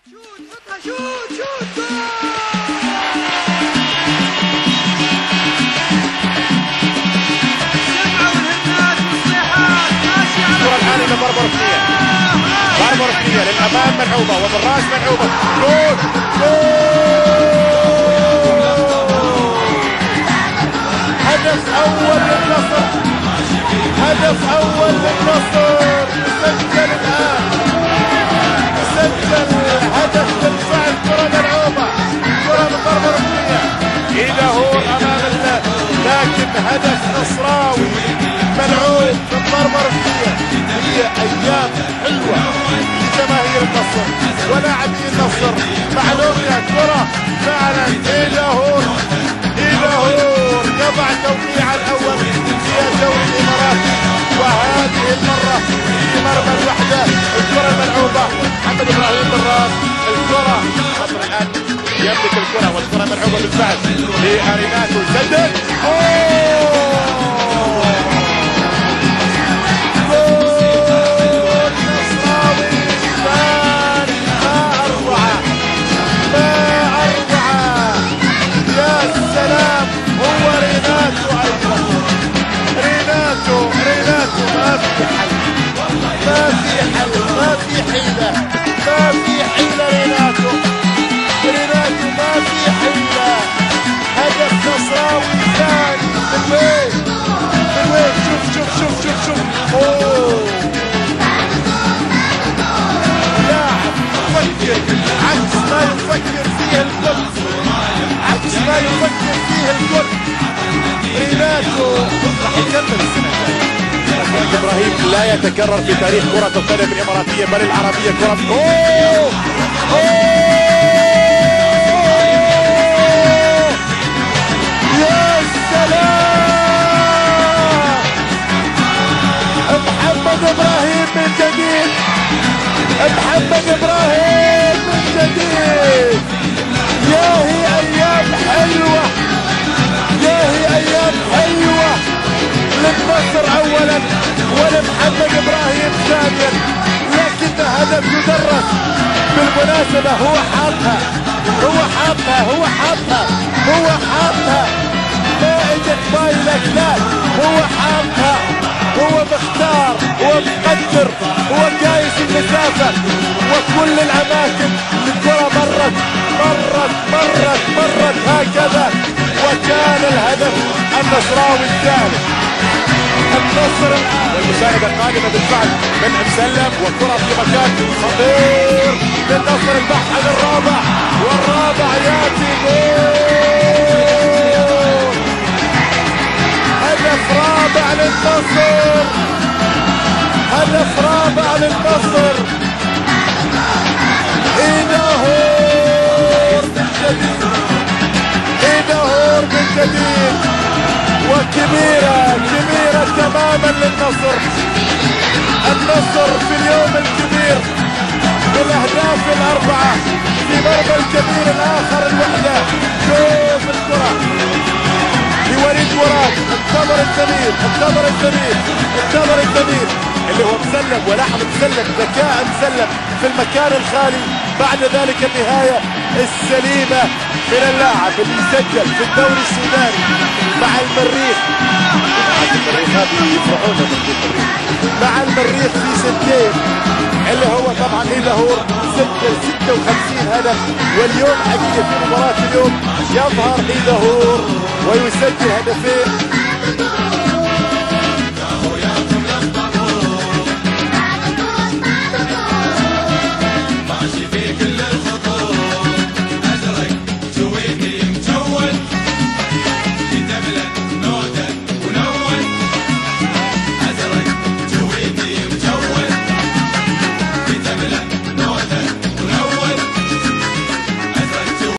الآن إلى ضربة ركنية، ضربة ركنية للأمام ملعوبة وبالراس ملعوبة. جول هدف أول للنصر، هدف أول للنصر. يسجل الآن، يسجل هدف بالفعل. كرة ملعوبة، كرة من ضربة ركنية إلى هور أمام الله، لكن هدف نصراوي ملعوب من ضربة ركنية. هي أيام حلوة لجماهير النصر ولاعبي النصر. معلومية كرة فعلا إلى هور، إلى هور يضع توقيع الأول في الدوري الإماراتي، وهذه المرة في مرمى الوحدة. الكرة الملعوبة محمد إبراهيم بالراس، الكرة نصر الآن يملك الكرة والكرة ملعوبة بالفعل لأريناتو. سدد إبراهيم لا يتكرر في تاريخ كرة القدم الإماراتية بل العربية. كرة يا سلام، محمد إبراهيم من جديد، محمد إبراهيم من جديد. يا هي أيام حلوة، يا هي أيام حلوة للنصر أولا ولمحمد إبراهيم ثانيا، لكن هدف يدرس بالمناسبة. هو حاطها، هو حاطها، هو حاطها، هو حاطها، ما اجت بايلك، لا هو حاطها، هو مختار، هو مقدر، هو قايس المسافة وكل الأماكن. الكرة مرت مرت مرت مرت هكذا، وكان الهدف النصراوي الثالث. النصر والمساعدة قادمة بالفعل من مسلم، وكرة في مكان خطير للنصر. البحث عن الرابع، والرابع ياتي جول. هدف رابع للنصر، هدف رابع للنصر. إلى هور من جديد، إلى هور من جديد، وكبيرة كبيرة تماما للنصر. النصر في اليوم الكبير بالاهداف الاربعة في مرمى الكبير الاخر الوحدة. شوف الكرة لوليد مراد، انتظر الجميل، انتظر الجميل، انتظر الجميل اللي هو مسلم ولحم مسلم، ذكاء مسلم في المكان الخالي. بعد ذلك النهاية السليمة من اللاعب اللي يسجل في الدوري السوداني مع المريخ. مع المريخ في سنتين، اللي هو طبعا إلى هور سجل 56 هدف. واليوم حقيقة في مباراة اليوم يظهر إلى هور ويسجل هدفين